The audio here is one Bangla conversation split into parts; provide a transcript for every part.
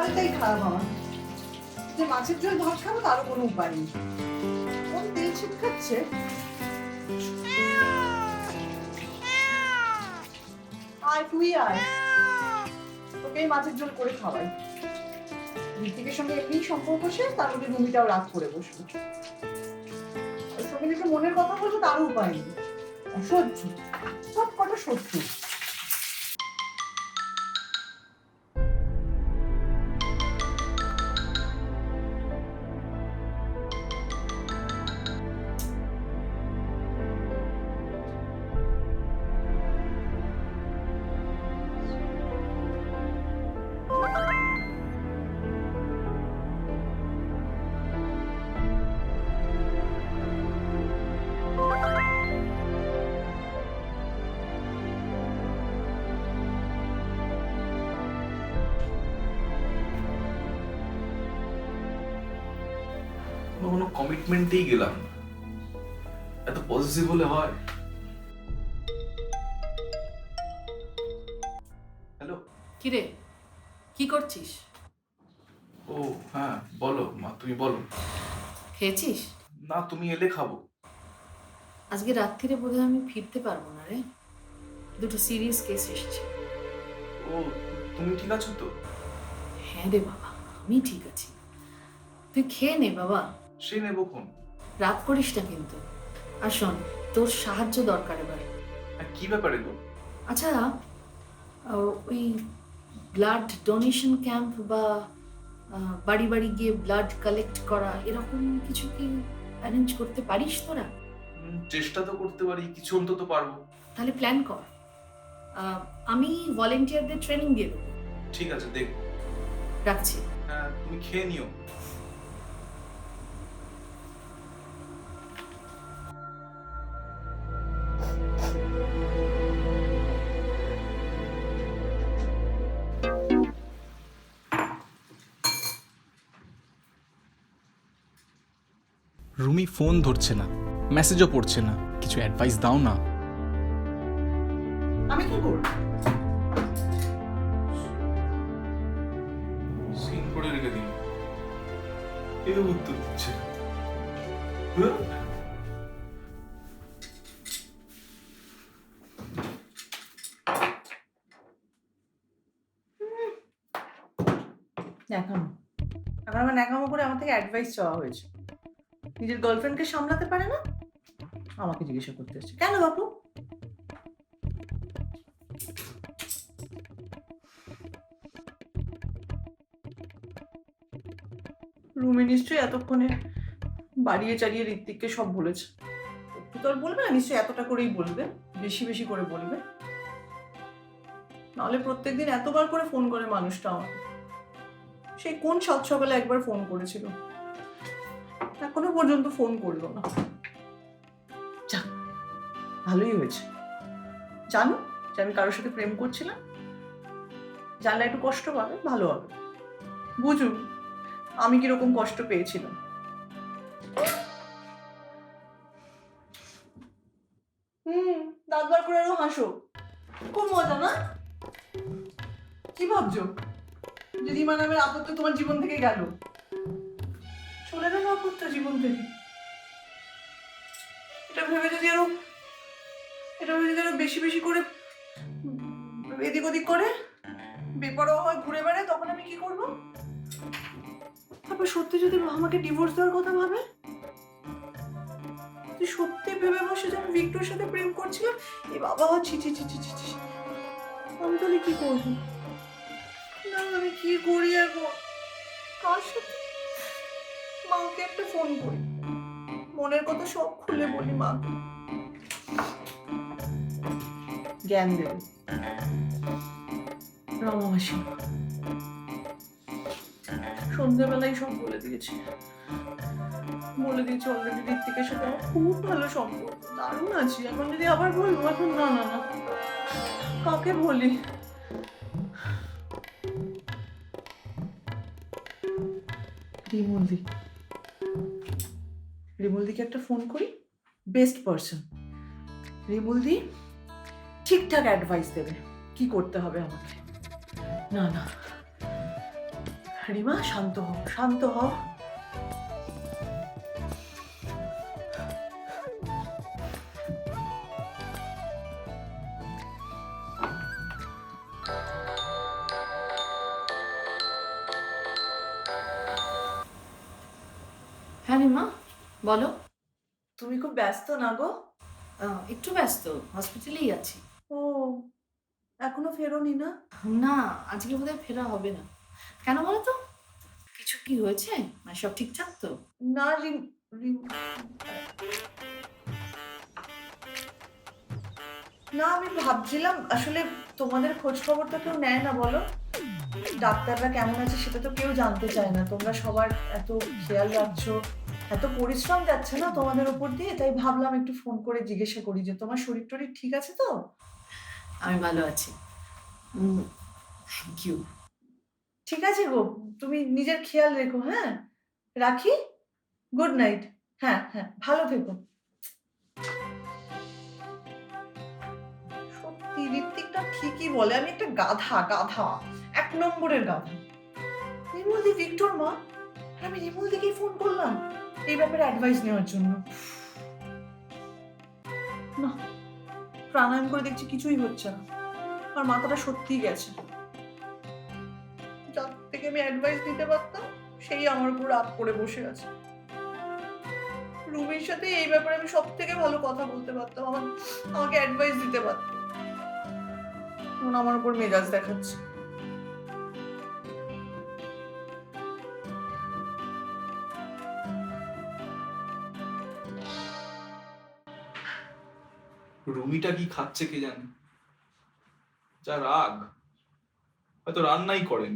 কপালটাই খারাপ আমার, যে মাছের ঝোল ভাত খাবো তারও কোনো উপায় নেই। কোন তেল ছিটকাচ্ছে। আয় তুই আয়, তোকে মাছের ঝোল করে খাওয়াই। ঋতিকের সঙ্গে এমনি সম্পর্ক শেষ, তার মধ্যে রুমিটাও রাগ করে বসলো। ওর সঙ্গে একটু মনের কথা বলবো তারও উপায় নেই। অসহ্য, সব কটা সহ্য। কোনো কমিটমেন্টেই গেলাম না। এত পজিটিভ হলে হয়? হ্যালো। কিরে, কি করছিস? ও হ্যাঁ, বলো মা, তুমি বলো। খেয়েছিস? না, তুমি এলে খাবো। আজকে রাত্রিরে বোধহয় আমি ফিরতে পারবো না রে, দুটো সিরিয়াস কেস এসেছে। ও, তুমি ঠিক আছো তো? হ্যাঁ রে বাবা, আমি ঠিক আছি। তুই খেয়ে নে বাবা, সে নেবো কোন। রাগ করিস না কিন্তু। আর শোন, তোর সাহায্য দরকার এবার। কি ব্যাপারে গো? আচ্ছা, ওই ব্লাড ডোনেশন ক্যাম্প বা বাড়ি বাড়ি গিয়ে ব্লাড কালেক্ট করা, এরকম কিছু কি অ্যারেঞ্জ করতে পারিস তোরা? চেষ্টা তো করতে পারি, কিছু অন্তত পারবো। তাহলে প্ল্যান কর। আমি ভলেন্টিয়ারদের ট্রেনিং দিয়ে দেবো। ঠিক আছে, দেখবো। রাখছি। হ্যাঁ, তুমি খেয়ে নিও। রুমি ফোন ধরছে না, মেসেজও পড়ছে না, কিছু অ্যাডভাইস দাও না। আমি কি করবো? সিন করে রেখে দিন। এও উত্তর দিচ্ছে। হ্যাঁ? ন্যাকামো, এখন আমার ন্যাকামো করে আমার থেকে অ্যাডভাইস চাওয়া হয়েছে। নিজের গার্লফ্রেন্ডকে সামলাতে পারে না, আমাকে জিজ্ঞাসা করতে এসেছে। কেন বাপু? রুমি নিশ্চয়ই এতক্ষণে বাড়িয়ে চালিয়ে ঋত্বিককে সব বলেছে। একটু তো আর বলবে না, নিশ্চয়ই এতটা করেই বলবে, বেশি বেশি করে বলবে। নাহলে প্রত্যেকদিন এতবার করে ফোন করে মানুষটা আমাকে। সেই কোন সাত সকালে একবার ফোন করেছিল, এখনো পর্যন্ত ফোন করলো না। যাক, ভালোই হয়েছে। জানো যে আমি কারোর সাথে প্রেম করছিলাম, জানলে একটু কষ্ট পাবে, ভালো হবে। বুঝুন আমি কিরকম কষ্ট পেয়েছিলাম। দাঁত বার করে আরো হাসো, খুব মজা না? কি ভাবছো যে রিমা নামের আপত্ত তোমার জীবন থেকে গেল? চলে গেল আপত্ত জীবন থেকে। এটা ভেবে যদি আরো বেশি বেশি করে এদিক ওদিক করে বেপরোয়া হয় ঘুরে বেড়ায়, তখন আমি কি করবো? তারপর সত্যি যদি আমাকে ডিভোর্স দেওয়ার কথা ভাবে, তুই সত্যি ভেবে বসে যে আমি ভিক্টর সাথে প্রেম করছিলাম, এ বাবা, ছি ছি ছি ছি ছি ছি। আমি তাহলে কি করবো? না আমি কি করি এখন? কার সাথে? মাকে একটা ফোন করি, মনের কথা সব খুলে বলি মাকে, জ্ঞান দেবে। রমামাসি সন্ধ্যেবেলায় সব বলে দিয়েছি অলরেডি। ঋত্বিকের সাথে আমার খুব ভালো সম্পর্ক, দারুণ আছি। এখন যদি আবার বলবো, এখন না না না, কাকে বলি? রিমুলদিকে একটা ফোন করি, বেস্ট পারসন। রিমুলদি ঠিকঠাক অ্যাডভাইস দেবে কি করতে হবে আমাকে। না না, রিমা শান্ত হও, শান্ত হও। হ্যাঁ রিমা, বলো। তুমি খুব ব্যস্ত না গো? একটু ব্যস্ত, হসপিটালেই আছি। ও, এখনো ফেরোনি না? না, আজকে বোধহয় ফেরা হবে না। কেন বলো তো? কিছু কি হয়েছে? মানে সব ঠিকঠাক তো? না রিম রিম না, আমি ভাবছিলাম আসলে তোমাদের খোঁজ খবর তো কেউ নেয় না বলো। ডাক্তাররা কেমন আছে সেটা তো কেউ জানতে চায় না। তোমরা সবার এত খেয়াল রাখছো, এত পরিশ্রম যাচ্ছে না তোমাদের উপর দিয়ে, তাই ভাবলাম একটু ফোন করে জিজ্ঞাসা করি যে তোমার শরীর টরীর ঠিক আছে তো? আমি ভালো আছি। Thank you. ঠিক আছে গো, তুমি নিজের খেয়াল রেখো। হ্যাঁ, রাখি। Good night. হ্যাঁ হ্যাঁ, ভালো থেকো। সত্যি ঋত্বিকটা ঠিকই বলে, আমি একটা গাধা, গাধা, 1 নম্বরের গাধা। নির্মলদি ভিক্টর মা, আর আমি নির্মলদিকেই ফোন করলাম এই ব্যাপারে অ্যাডভাইস নেওয়ার জন্য। না, প্রাণায়াম করে দেখছি কিছুই হচ্ছে না, আর মাথাটা সত্যিই গেছে। যার থেকে আমি অ্যাডভাইস দিতে পারতাম সেই আমার উপর রাগ করে বসে আছে। রুমির সাথে এই ব্যাপারে আমি সব থেকে ভালো কথা বলতে পারতাম, আমাকে অ্যাডভাইস দিতে পারতাম। এখন আমার উপর মেজাজ দেখাচ্ছে। রুমিটা কি খাচ্ছে কে জানে, যা রাগ, হয়তো রান্নাই করেন।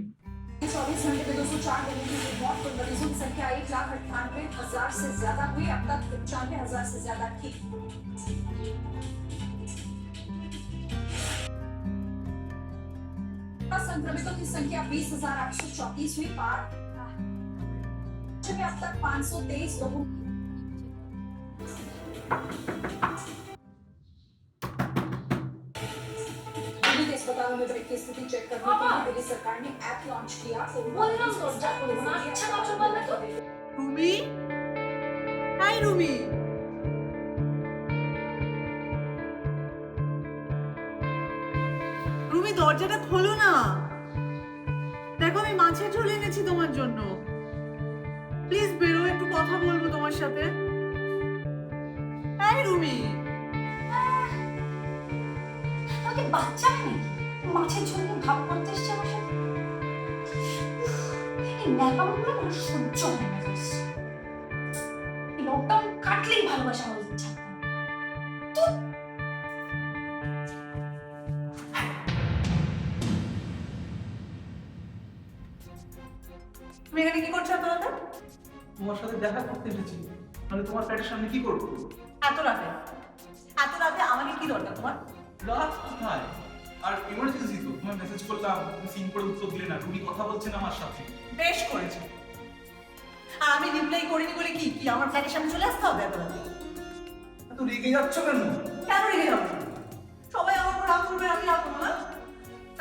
24 घंटे में 204 लोगों की मौत, कुल मरीजों की संख्या 1,98,000 से ज्यादा हुई। अब तक 95,000 से ज्यादा ठीक। संक्रमितों की संख्या 20,834 हुई पार। अब तक 523 लोगों अस्पतालों में बेड की स्थिति चेक करने के लिए दिल्ली सरकार ने ऐप लॉन्च किया। রুমি, হাই রুমি। রুমি, দরজাটা খোলো না। দেখো আমি মাছের ঝোল এনেছি তোমার জন্য। প্লিজ বেরো, একটু কথা বলবো তোমার সাথে। হাই রুমি। আমাকে বাচ্চা নেই, মাছের ঝোল ভাব করতে এসছে আমার সাথে। এই ন্যাকামোগুলো না সহ্য হয় না। এই লকডাউন কাটলেই ভালোবাসা আমার ইচ্ছা। তুমি এখানে কি করছো এত রাতে? তোমার সাথে দেখা করতে এসেছি, মানে তোমার ফ্ল্যাটের সামনে কি করবো? এত রাতে? এত রাতে আমাকে কি দরকার তোমার? রাত কোথায়? আর ইমার্জেন্সি তো, তোমার মেসেজ করলাম, তুমি সিন করে উত্তর দিলে না। রুমি কথা বলছেন আমার সাথে। বেশ করেছে। আর আমি রিপ্লাই করিনি বলে কি কি আমার ফ্ল্যাটের সামনে চলে আসতে হবে এত রাতে? এত রেগে যাচ্ছ কেন? কেন রেগে যাবো? সবাই আমার উপর রাগ করবে, আমি রাখবো না?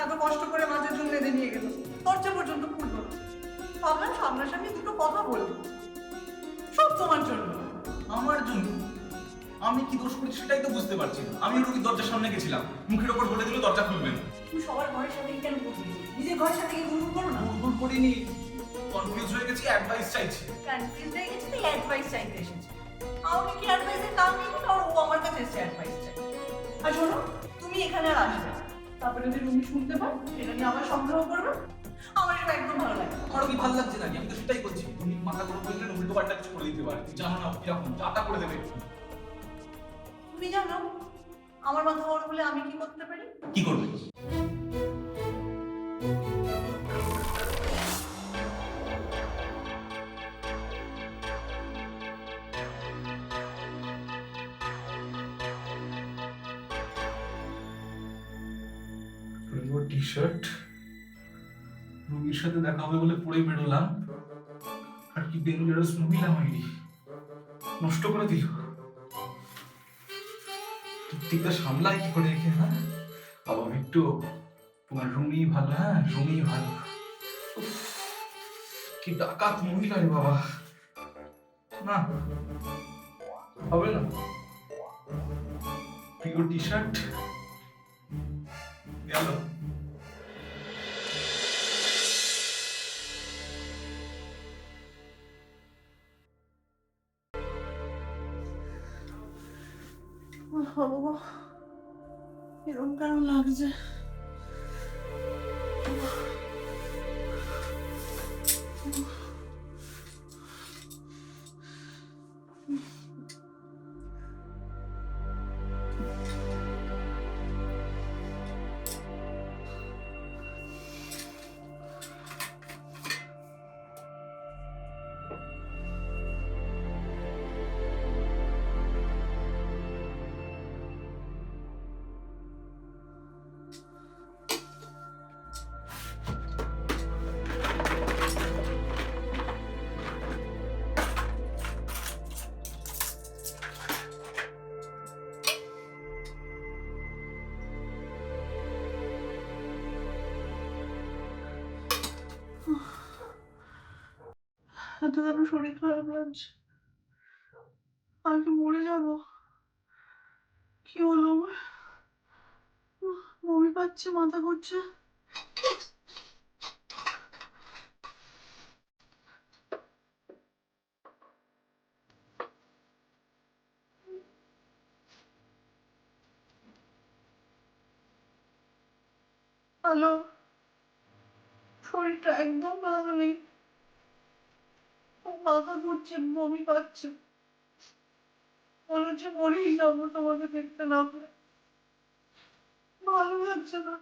এত কষ্ট করে মাছের ঝোল রেঁধে নিয়ে গেল, দরজা পর্যন্ত খুললো না। ভাবলাম সামনাসামনি দুটো কথা বলবো, সব তোমার জন্য। আমার জন্য? আমি কি দোষ করেছি সেটাই তো বুঝতে পারছি না। আমি রুমির দরজার সামনে গেছিলাম, মুখের ওপর বলে দিল দরজা খুলবে না। তুমি সবার ঘরের সাথে কেন করবি? নিজের ঘরের সাথে গিয়ে গুরগুর করো না। ভুল করিনি, কনফিউজ হয়ে গেছি, অ্যাডভাইস চাইছি। কনফিউজ হয়ে গেছে, তাই অ্যাডভাইস চাইতে এসেছে। আমাকে কি অ্যাডভাইসের কাম নেই, আর ও আমার কাছে এসেছে অ্যাডভাইস চাই। আর শোনো, তুমি এখানে আর আসবে না। তারপরে যদি রুমি শুনতে পায়, এটা নিয়ে আবার সন্দেহ করবে। আমার এটা একদম ভালো লাগে না। আমারও কি ভালো লাগছে নাকি? আমি তো সেটাই করছি। তুমি মাথা গরম করলে উল্টো পাল্টা কিছু করে দিতে পারে, জানো না কিরকম চাটা করে দেবে। তুমি জানো আমার মাথা গরম হলে আমি কি করতে পারি? কি করবে? টি শার্ট, রুমির সাথে দেখা হবে বলে পরে বেরোলাম, আর কি ডেঞ্জারাস মহিলা মাইরি নষ্ট করে দিল। টিকটা সামলায় কি করে রেখে? হ্যাঁ বাবা একটু তোমার রুমি ভালো, হ্যাঁ রুমি ভালো। কি ডাকাত মহিলা রে বাবা, না হবে না। প্রিয় টি শার্ট গেল। বাবা, এরকম কেন লাগছে? এত যেন শরীর খারাপ লাগছে, আমি কি মরে যাবো? কি হলো আমার? বমি পাচ্ছে, মাথা ঘুরছে। হ্যালো, শরীরটা একদম ভালো নেই, মাথা ঘুরছে, বমি পাচ্ছে, মনে হচ্ছে মরেই যাবো তোমাকে দেখতে না পেলে। ভালো লাগছে না।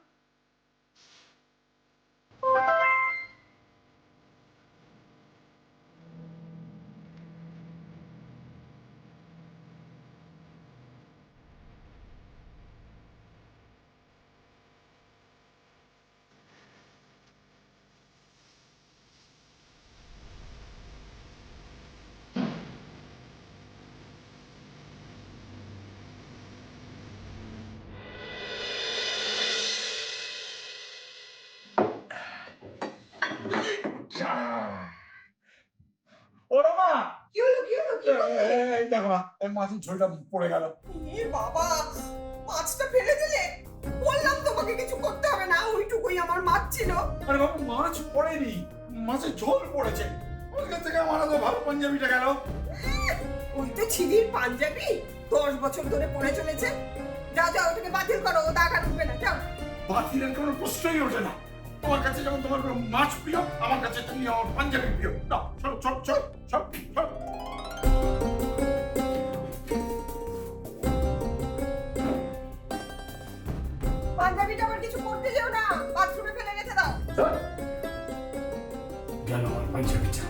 ওরা মা, কি হলো, কি হলো, কি হলো? এই দেখো না, এই মাছের ঝোলটা পড়ে গেল। এ বাবা, মাছটা ফেলে দিলে? বললাম তোমাকে কিছু করতে হবে না, ওইটুকুই আমার মাছ ছিল। আরে বাবা, মাছ পড়েনি, মাছের ঝোল পড়েছে। ওর কাছ থেকে আমার তো ভালো পাঞ্জাবিটা গেল। ওই তো ছিদির পাঞ্জাবি 10 বছর ধরে পরে চলেছে। যাও যাও, ওটাকে বাতিল করো, ও দাগ আর উঠবে না, যাও। বাতিলের কোনো প্রশ্নই ওঠে না। তোমার কাছে যখন তোমার মাছ প্রিয়, আমার কাছে তুমি আমার পাঞ্জাবি প্রিয়। না, চল চল চল চল চল। পাঞ্জাবিটা আবার কিছু করতে যেও না, বাথরুমে ফেলে রেখে দাও। গেল আমার পাঞ্জাবিটা।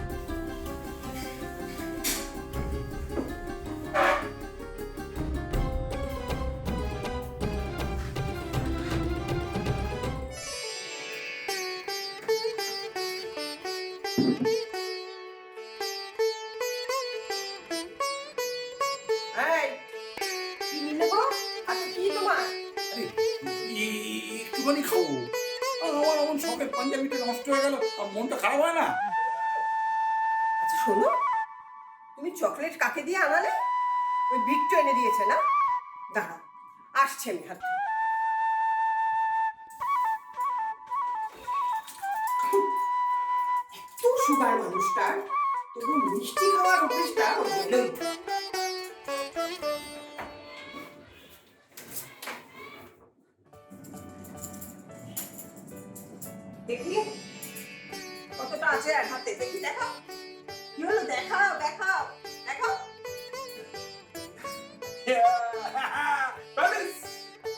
এই, কি নিলে গো? আচ্ছা, কি তোমার? আরে, একটুখানি খাবো। আমার এমন শখের পাঞ্জাবিটা নষ্ট হয়ে গেল, আর মনটা খারাপ হয় না? আচ্ছা শোনো, তুমি চকলেট কাকে দিয়ে আনালে? ওই বিট্টু এনে দিয়েছে না? দাঁড়াও, আসছে আমি হাতে। এত সুগার মানুষটার, তবু মিষ্টি খাওয়ার অভ্যেসটা ওর গেলই। দেখি কতটা আছে আর হাতে, দেখি, দেখাও। কি হলো, দেখাও দেখাও দেখাও।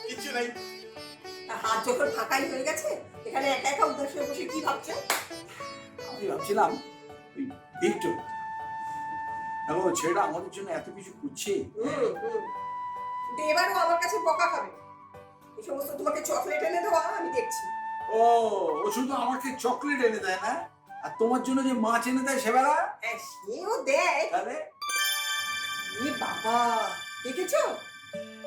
কিছু নেই। হাত যখন ফাঁকাই হয়ে গেছে, এখানে একা একা উদাস হয়ে বসে কি ভাবছো? আমি ভাবছিলাম ওই বিট্টু, দেখো ছেলেটা আমাদের জন্য এত কিছু করছে। কিন্তু এবারও আমার কাছে বকা খাবে। এই সমস্ত তোমাকে চকলেট এনে দেওয়া আমি দেখছি। ও, ও শুধু আমাকে চকলেট এনে দেয় না, আর তোমার জন্য যে মাছ এনে দেয় সেবেলা, হ্যাঁ, সেও দেয়। তাহলে এ বাবা, দেখেছো?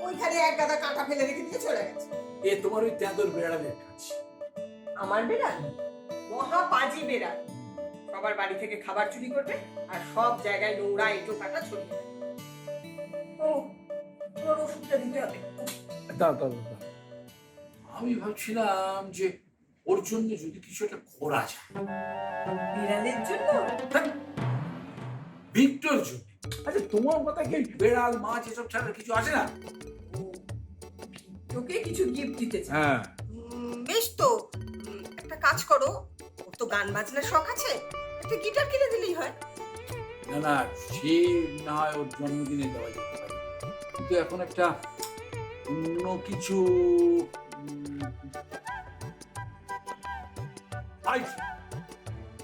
ওইখানে এক গাদা কাঁটা ফেলে রেখে দিয়ে চলে গেছে। এ তোমার ওই তেঁদর বেড়ালের কাজ। আমার বেড়াল মহা পাজি বেড়াল, সবার বাড়ি থেকে খাবার চুরি করবে আর সব জায়গায় নোংরা এঁটো কাটা ছড়িয়ে দেবে। ও তোর ওষুধটা দিতে হবে। দাও আমি ভাবছিলাম যে ওর জন্য যদি কিছু একটা করা যায়। বিড়ালের জন্য? ভিক্টর জন্য। আচ্ছা তোমার মাথায় কি বেড়াল মাছ এসব ছাড়া কিছু আসে না? তোকে কিছু গিফট দিতে চাই। হ্যাঁ বেশ তো, একটা কাজ করো, ওর তো গান বাজনার শখ আছে, একটা গিটার কিনে দিলেই হয়। না সে না হয় ওর জন্মদিনে দেওয়া যেতে পারে, কিন্তু এখন একটা অন্য কিছু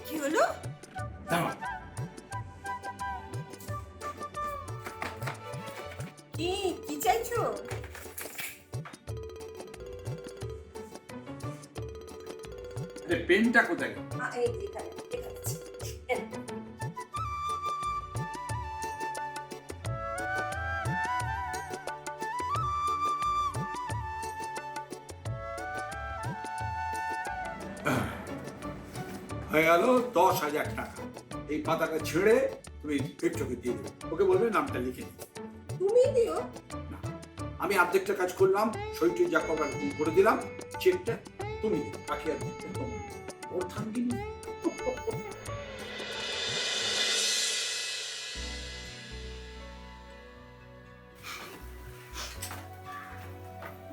কি হলো? দাঁড়া। কি চাইছো? পেনটা কোথায় গেল? এই যে এখানে, এখানে আছে। এই নাও। হয়ে গেল 10,000 টাকা। এই পাতাটা ছেড়ে তুমি ভিক্টরকে দিয়ে দেবে, ওকে বলবে নামটা লিখে দিতে। তুমি দিও। না, আমি অর্ধেকটা কাজ করলাম, সইটি যা করার করে দিলাম, চেকটা তুমি দিও, বাকি আর তোমার। ওর থাকি নেই।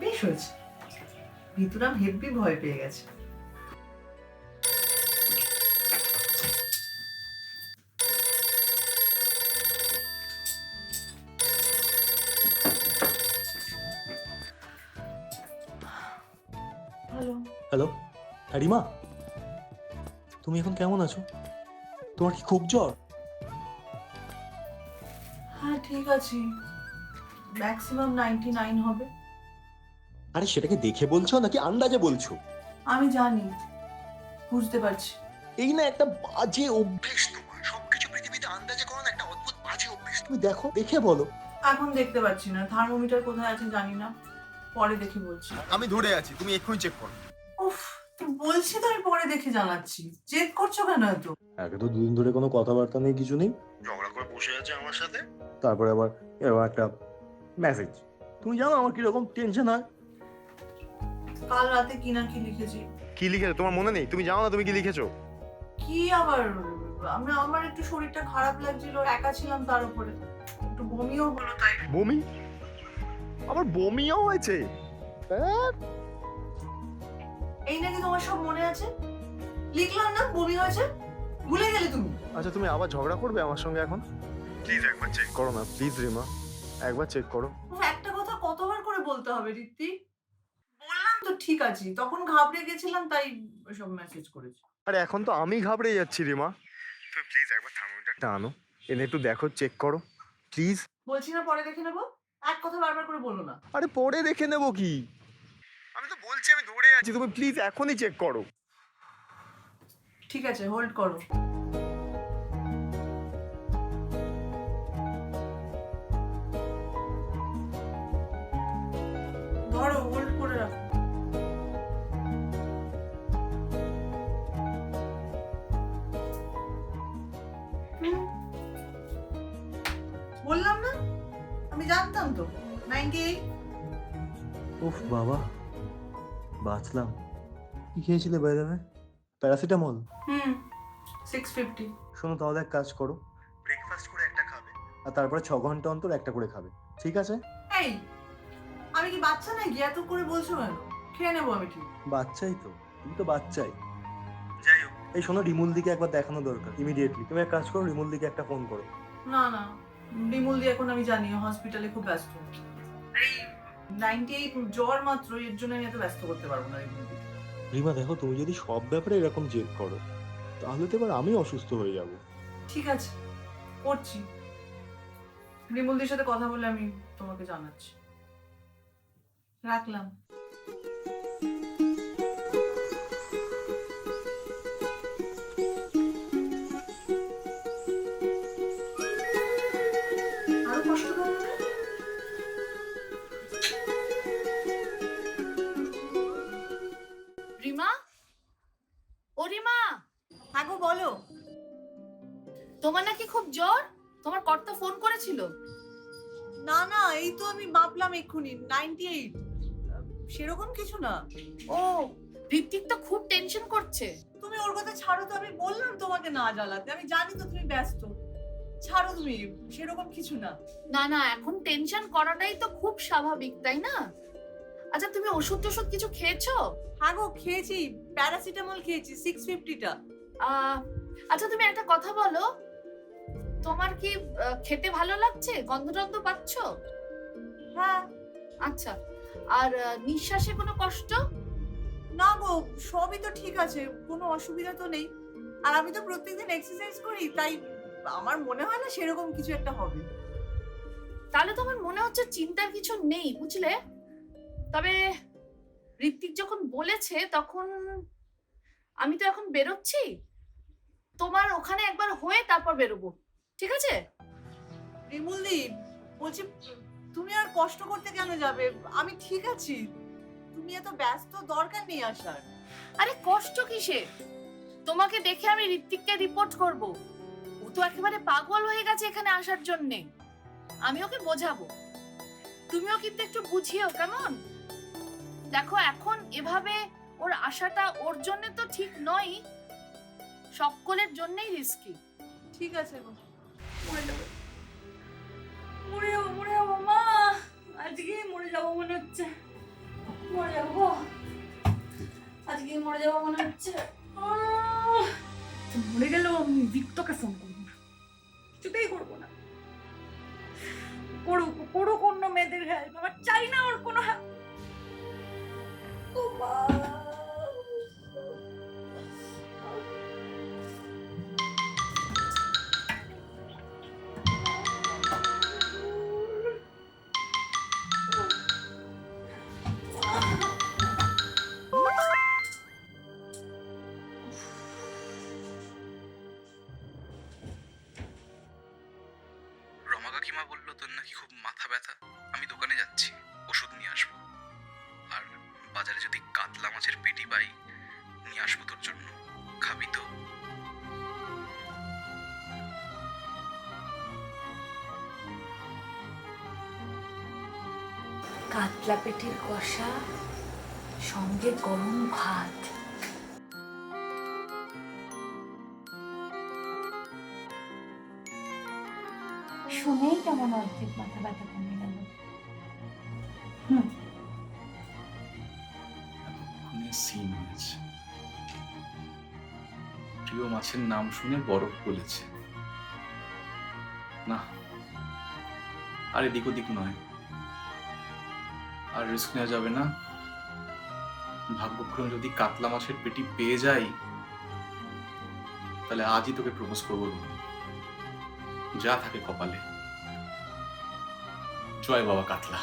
বেশ হয়েছে, ভিতরাম হেব্বি ভয় পেয়ে গেছে। হ্যালো, হ্যালো, রিমা, তুমি এখন কেমন আছো? তোমার কি খুব জ্বর? হ্যাঁ ঠিক আছে, ম্যাক্সিমাম 99 হবে। আরে সেটাকে দেখে বলছো নাকি আন্দাজে বলছো? আমি জানি, বুঝতে পারছি। এই না একটা বাজে অভ্যেস তোমার, সবকিছু পৃথিবীতে আন্দাজে করো না, একটা অদ্ভুত বাজে অভ্যেস। তুমি দেখো, দেখে বলো। এখন দেখতে পাচ্ছি না, থার্মোমিটার কোথায় আছে জানি না, পরে দেখে বলছি। আমি ধরে আছি, তুমি এক্ষুনি চেক করো। উফ, তো বলছি তো আমি পরে দেখে জানাচ্ছি, চেক করছো কেন এত? আগে তো দুদিন ধরে কোনো কথাবার্তা নেই, কিছু নেই, ঝগড়া করে বসে আছে আমার সাথে। তারপরে আবার এবার একটা মেসেজ। তুমি জানো আমার কিরকম টেনশন হয়? কাল রাতে কি না কি লিখেছি। কি লিখেছো তোমার মনে নেই? তুমি জানো না তুমি কি লিখেছো? কি আবার, আমার একটু শরীরটা খারাপ লাগছিল, একা ছিলাম, তার উপরে একটু বমিও হলো, তাই। বমি? আবার বমিও হয়েছে? এই নাকি তোমার সব মনে আছে? লিখলাম না বমি হয়েছে, ভুলে গেলে তুমি? আচ্ছা তুমি আবার ঝগড়া করবে আমার সঙ্গে এখন? প্লিজ একবার চেক করো না, প্লিজ রিমা, একবার চেক করো। একটা কথা কতবার করে বলতে হবে ঋত্বি? বললাম তো ঠিক আছে, তখন ঘাবড়ে গেছিলাম তাই ওইসব মেসেজ করেছি। আরে এখন তো আমি ঘাবড়ে যাচ্ছি রিমা। তুমি প্লিজ একবার থার্মোমিটারটা আনো, এনে একটু দেখো, চেক করো প্লিজ। বলছি না পরে দেখে নেবো, এক কথা বারবার করে বলো না। আরে পরে দেখে নেবো কি? আমি তো বলছি আমি ধরে আছি, তুমি প্লিজ এখনই চেক করো। ঠিক আছে, হোল্ড করো। ধরো, হোল্ড করে রাখো। বললাম না, আমি জানতাম তো। 98। উফ বাবা, বাঁচলাম। কি খেয়েছিলে বাইরে? প্যারাসিটামল? 650। শোনো, তাহলে এক কাজ করো, ব্রেকফাস্ট করে একটা খাবে আর তারপরে 6 ঘন্টা অন্তর একটা করে খাবে, ঠিক আছে? এই, আমি কি বাচ্চা নাকি, এত করে বলছো কেন? খেয়ে নেবো আমি, ঠিক। বাচ্চাই তো, তুমি তো বাচ্চাই। যাই হোক, এই শোনো, রিমুল দিকে একবার দেখানো দরকার ইমিডিয়েটলি। তুমি এক কাজ করো, রিমুল দিকে একটা ফোন করো। না না, বিমল দি এখন আমি জানি হসপিটালে খুব ব্যস্ত। এই 98 জ্বর মাত্র, এর জন্য আমি এত ব্যস্ত করতে পারবো না বিমল দি। রিমা দেখো, তুমি যদি সব ব্যাপারে এরকম জেদ করো তাহলে তো এবার আমি অসুস্থ হয়ে যাব। ঠিক আছে, করছি। বিমল দির সাথে কথা বলে আমি তোমাকে জানাচ্ছি। রাখলাম। আরো কষ্ট পাবো না? রিমা, ও রিমা, হ্যাঁ গো বলো। তোমার নাকি খুব জ্বর? তোমার কর্তা ফোন করেছিল? না না, এই তো আমি মাপলাম এক্ষুনি 98। সেরকম কিছু না। ও, ঋত্বিক তো খুব টেনশন করছে। তুমি ওর কথা ছাড়ো তো, আমি বললাম তোমাকে না জ্বালাতে, আমি জানি তো তুমি ব্যস্ত। ছাড়ো তুমি, সেরকম কিছু না। না না, এখন টেনশন করাটাই তো খুব স্বাভাবিক, তাই না? আচ্ছা, তুমি ওষুধ টষুধ কিছু খেয়েছো? হ্যাঁ গো, খেয়েছি, প্যারাসিটামল খেয়েছি 650টা। আচ্ছা, তুমি একটা কথা বলো, তোমার কি খেতে ভালো লাগছে? গন্ধ টন্ধ পাচ্ছ? হ্যাঁ। আচ্ছা, আর নিঃশ্বাসে কোনো কষ্ট? না গো, সবই তো ঠিক আছে, কোনো অসুবিধা তো নেই। আর আমি তো প্রত্যেকদিন এক্সারসাইজ করি, তাই আমার মনে হয় না সেরকম কিছু একটা হবে। তাহলে তোমার মনে হচ্ছে চিন্তার কিছু নেই, বুঝলে? তবে ঋত্বিক যখন বলেছে তখন আমি তো এখন বেরোচ্ছি, তোমার ওখানে একবার হয়ে তারপর বেরোবো, ঠিক আছে? রিমুলদি, বলছি তুমি আর কষ্ট করতে কেন যাবে? আমি ঠিক আছি, তুমি এত ব্যস্ত, দরকার নেই আসার। আরে কষ্ট কিসে? তোমাকে দেখে আমি ঋত্বিককে রিপোর্ট করব। ও তো একেবারে পাগল হয়ে গেছে এখানে আসার জন্যে। আমি ওকে বোঝাবো, তুমিও কিন্তু একটু বুঝিও, কেমন? দেখো, এখন এভাবে ওর আশাটা ওর জন্য তো ঠিক নয়, সকলের জন্যই রিস্কি। ঠিক আছে গো। মরে যাবো, মরে যাবো, মরে যাবো মা, আজকে মরে যাবো মনে হচ্ছে, মরে যাবো গো, আজকে মরে যাবো মনে হচ্ছে। মরে গেলেও আমি বিক্তকে ফোন করবো না, কিছুতেই করবো না। করুক করুক অন্য মেয়েদের হেল্প, আমার চাই না ওর কোনো হেল্প। ও মা, রমা কাকিমা বললো তোর নাকি খুব মাথা ব্যথা। আমি দোকানে যাচ্ছি, ওষুধ নিয়ে আসবো। আর বাজারে যদি কাতলা মাছের পেটি পাই নিয়ে আসবো তোর জন্য, খাবি তো? কাতলা পেটির কষা, সঙ্গে গরম ভাত। শুনেই কেমন অর্ধেক মাথা ব্যথা কমে গেল। এতক্ষণে সিন হয়েছে। প্রিয় মাছের নাম শুনে বরফ গলেছে। না, আর এদিক ওদিক নয়, আর রিস্ক নেওয়া যাবে না। ভাগ্যক্রমে যদি কাতলা মাছের পেটি পেয়ে যাই, তাহলে আজই তোকে প্রপোজ করবো, যা থাকে কপালে। জয় বাবা কাতলা।